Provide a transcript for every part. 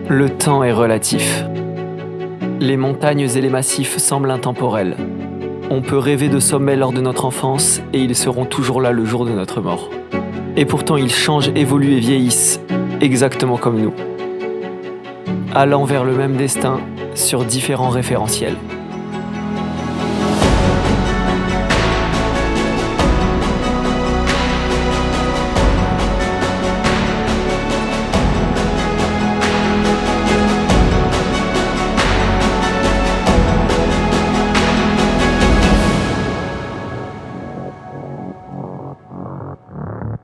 Le temps est relatif. Les montagnes et les massifs semblent intemporels. On peut rêver de sommets lors de notre enfance et ils seront toujours là le jour de notre mort. Et pourtant ils changent, évoluent et vieillissent, exactement comme nous. Allant vers le même destin sur différents référentiels.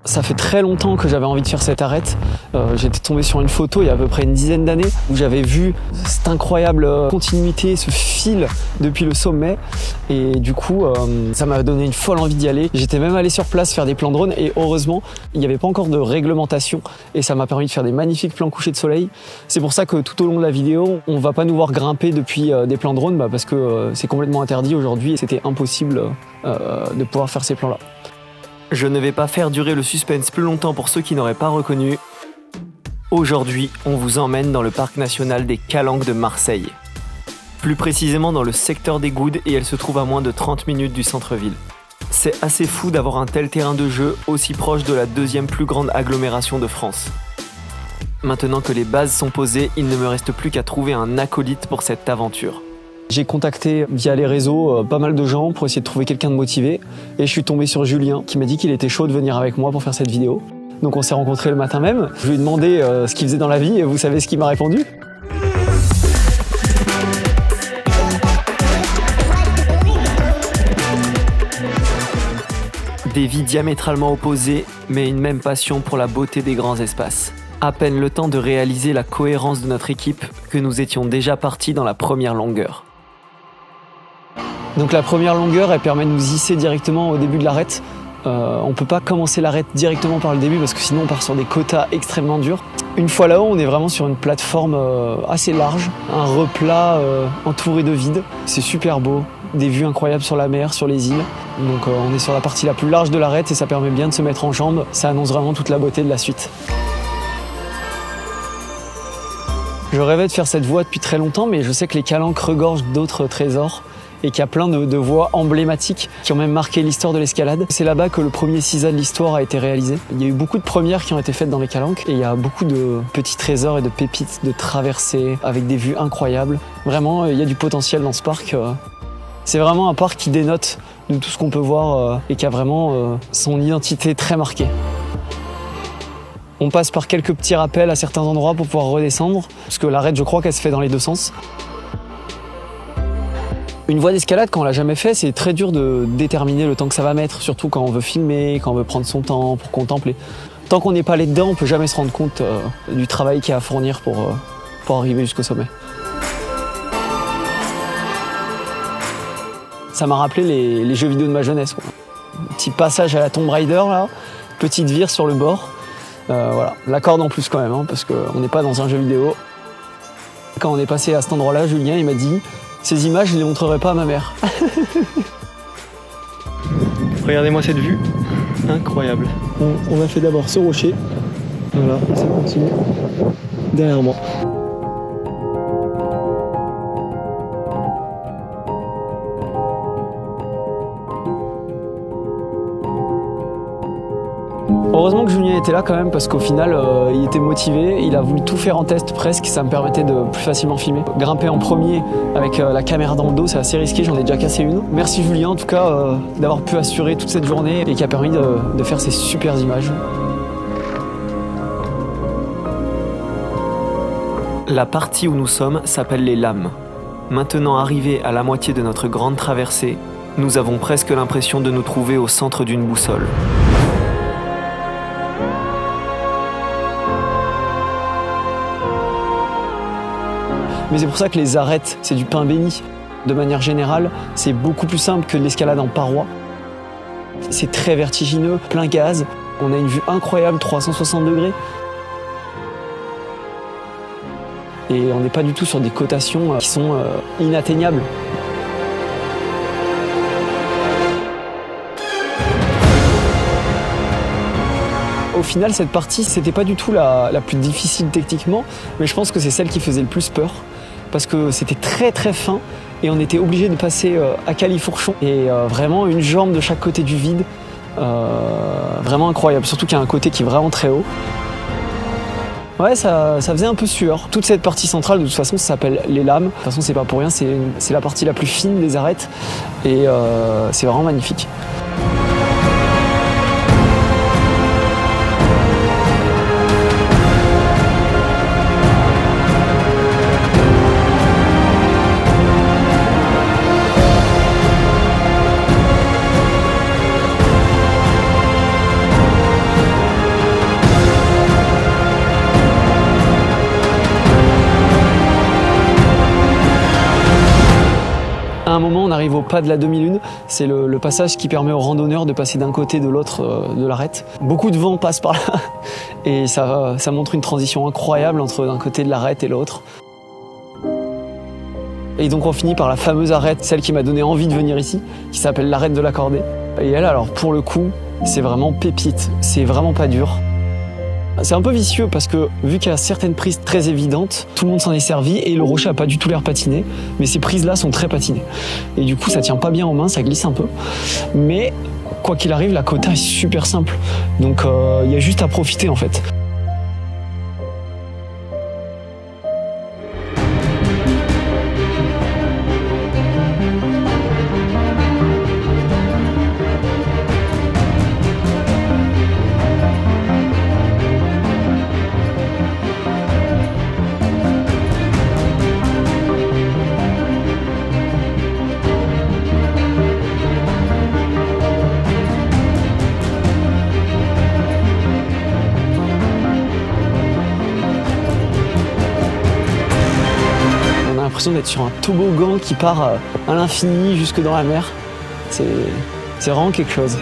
Ça fait très longtemps que j'avais envie de faire cette arête. J'étais tombé sur une photo il y a à peu près une dizaine d'années où j'avais vu cette incroyable continuité, ce fil depuis le sommet. Et du coup, ça m'a donné une folle envie d'y aller. J'étais même allé sur place faire des plans drone et heureusement, il n'y avait pas encore de réglementation et ça m'a permis de faire des magnifiques plans couchers de soleil. C'est pour ça que tout au long de la vidéo, on va pas nous voir grimper depuis des plans drone parce que c'est complètement interdit aujourd'hui et c'était impossible de pouvoir faire ces plans-là. Je ne vais pas faire durer le suspense plus longtemps pour ceux qui n'auraient pas reconnu. Aujourd'hui, on vous emmène dans le parc national des Calanques de Marseille. Plus précisément dans le secteur des Goudes et elle se trouve à moins de 30 minutes du centre-ville. C'est assez fou d'avoir un tel terrain de jeu aussi proche de la deuxième plus grande agglomération de France. Maintenant que les bases sont posées, il ne me reste plus qu'à trouver un acolyte pour cette aventure. J'ai contacté via les réseaux pas mal de gens pour essayer de trouver quelqu'un de motivé et je suis tombé sur Julien qui m'a dit qu'il était chaud de venir avec moi pour faire cette vidéo. Donc on s'est rencontrés le matin même, je lui ai demandé ce qu'il faisait dans la vie et vous savez ce qu'il m'a répondu? Des vies diamétralement opposées mais une même passion pour la beauté des grands espaces. À peine le temps de réaliser la cohérence de notre équipe que nous étions déjà partis dans la première longueur. Donc la première longueur, elle permet de nous hisser directement au début de l'arête. On ne peut pas commencer l'arête directement par le début parce que sinon on part sur des quotas extrêmement durs. Une fois là-haut, on est vraiment sur une plateforme assez large, un replat entouré de vide. C'est super beau, des vues incroyables sur la mer, sur les îles. Donc on est sur la partie la plus large de l'arête et ça permet bien de se mettre en jambes. Ça annonce vraiment toute la beauté de la suite. Je rêvais de faire cette voie depuis très longtemps, mais je sais que les Calanques regorgent d'autres trésors et qu'il y a plein de voies emblématiques qui ont même marqué l'histoire de l'escalade. C'est là-bas que le premier CISA de l'histoire a été réalisé. Il y a eu beaucoup de premières qui ont été faites dans les Calanques et il y a beaucoup de petits trésors et de pépites de traversées avec des vues incroyables. Vraiment, il y a du potentiel dans ce parc. C'est vraiment un parc qui dénote de tout ce qu'on peut voir et qui a vraiment son identité très marquée. On passe par quelques petits rappels à certains endroits pour pouvoir redescendre, parce que l'arête, je crois qu'elle se fait dans les deux sens. Une voie d'escalade, quand on l'a jamais fait, c'est très dur de déterminer le temps que ça va mettre, surtout quand on veut filmer, quand on veut prendre son temps pour contempler. Tant qu'on n'est pas allé dedans, on peut jamais se rendre compte du travail qu'il y a à fournir pour arriver jusqu'au sommet. Ça m'a rappelé les jeux vidéo de ma jeunesse, quoi. Un petit passage à la Tomb Raider, là, petite vire sur le bord. Voilà, la corde en plus quand même, parce qu'on n'est pas dans un jeu vidéo. Quand on est passé à cet endroit-là, Julien il m'a dit « Ces images, je ne les montrerai pas à ma mère. » Regardez-moi cette vue, incroyable. On a fait d'abord ce rocher, voilà, ça continue derrière moi. Heureusement que Julien était là quand même parce qu'au final il était motivé, il a voulu tout faire en test presque, ça me permettait de plus facilement filmer. Grimper en premier avec la caméra dans le dos, c'est assez risqué, j'en ai déjà cassé une. Merci Julien en tout cas d'avoir pu assurer toute cette journée et qui a permis de faire ces super images. La partie où nous sommes s'appelle les Lames. Maintenant arrivés à la moitié de notre grande traversée, nous avons presque l'impression de nous trouver au centre d'une boussole. Mais c'est pour ça que les arêtes, c'est du pain béni. De manière générale, c'est beaucoup plus simple que l'escalade en paroi. C'est très vertigineux, plein gaz. On a une vue incroyable, 360 degrés. Et on n'est pas du tout sur des cotations qui sont inatteignables. Au final, cette partie, c'était pas du tout la plus difficile techniquement, mais je pense que c'est celle qui faisait le plus peur, parce que c'était très très fin, et on était obligé de passer à califourchon, et vraiment une jambe de chaque côté du vide, vraiment incroyable, surtout qu'il y a un côté qui est vraiment très haut. Ouais, ça faisait un peu sueur. Toute cette partie centrale, de toute façon, ça s'appelle les lames. De toute façon, c'est pas pour rien, c'est la partie la plus fine des arêtes, et c'est vraiment magnifique. À un moment, on arrive au pas de la demi-lune. C'est le passage qui permet aux randonneurs de passer d'un côté de l'autre de l'arête. Beaucoup de vent passe par là et ça montre une transition incroyable entre d'un côté de l'arête et l'autre. Et donc on finit par la fameuse arête, celle qui m'a donné envie de venir ici, qui s'appelle l'arête de la Cordée. Et elle, alors pour le coup, c'est vraiment pépite, c'est vraiment pas dur. C'est un peu vicieux parce que vu qu'il y a certaines prises très évidentes, tout le monde s'en est servi et le rocher a pas du tout l'air patiné, mais ces prises-là sont très patinées. Et du coup, ça tient pas bien en main, ça glisse un peu. Mais quoi qu'il arrive, la kota est super simple. Donc il y a juste à profiter en fait. D'être sur un toboggan qui part à l'infini jusque dans la mer. C'est vraiment quelque chose.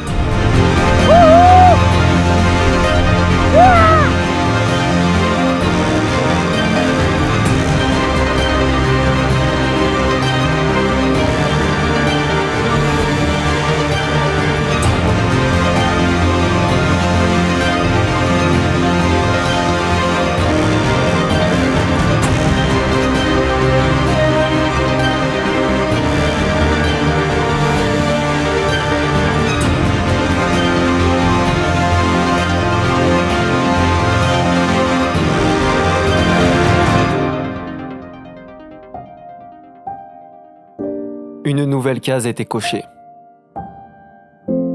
Une nouvelle case était cochée.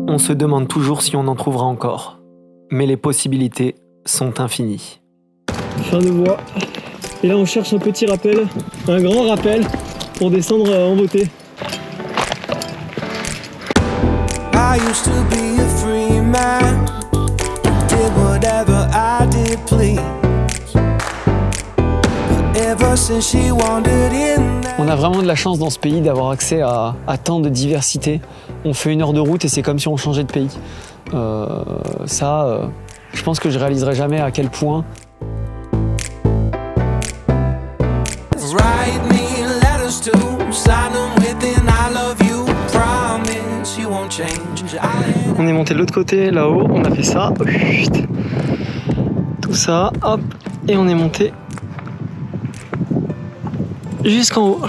On se demande toujours si on en trouvera encore, mais les possibilités sont infinies. Fin de voie. Et là on cherche un petit rappel, un grand rappel pour descendre en beauté. I used to be a free man, did whatever I did please. Ever since she wandered in. On a vraiment de la chance dans ce pays d'avoir accès à tant de diversité. On fait 1 heure de route et c'est comme si on changeait de pays. Je pense que je réaliserai jamais à quel point. On est monté de l'autre côté, là-haut, on a fait ça. Tout ça, hop, et on est monté jusqu'en haut.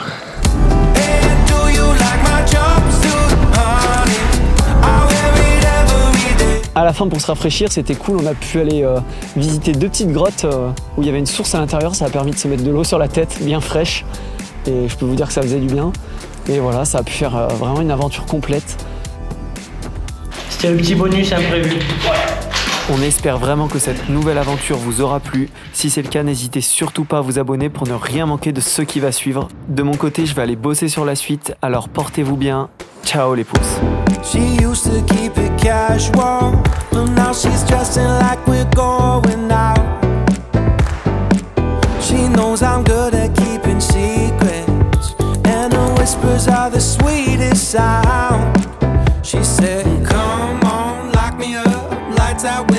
À la fin, pour se rafraîchir, c'était cool. On a pu aller visiter 2 petites grottes où il y avait une source à l'intérieur. Ça a permis de se mettre de l'eau sur la tête, bien fraîche. Et je peux vous dire que ça faisait du bien. Et voilà, ça a pu faire vraiment une aventure complète. C'était le petit bonus imprévu. On espère vraiment que cette nouvelle aventure vous aura plu. Si c'est le cas, n'hésitez surtout pas à vous abonner pour ne rien manquer de ce qui va suivre. De mon côté, je vais aller bosser sur la suite, alors portez-vous bien. Ciao les pouces. She used to keep it casual, but now she's dressing like we're going out. She knows I'm good at keeping secrets, and her whispers are the sweetest sound. She said, come on, lock me up, lights out.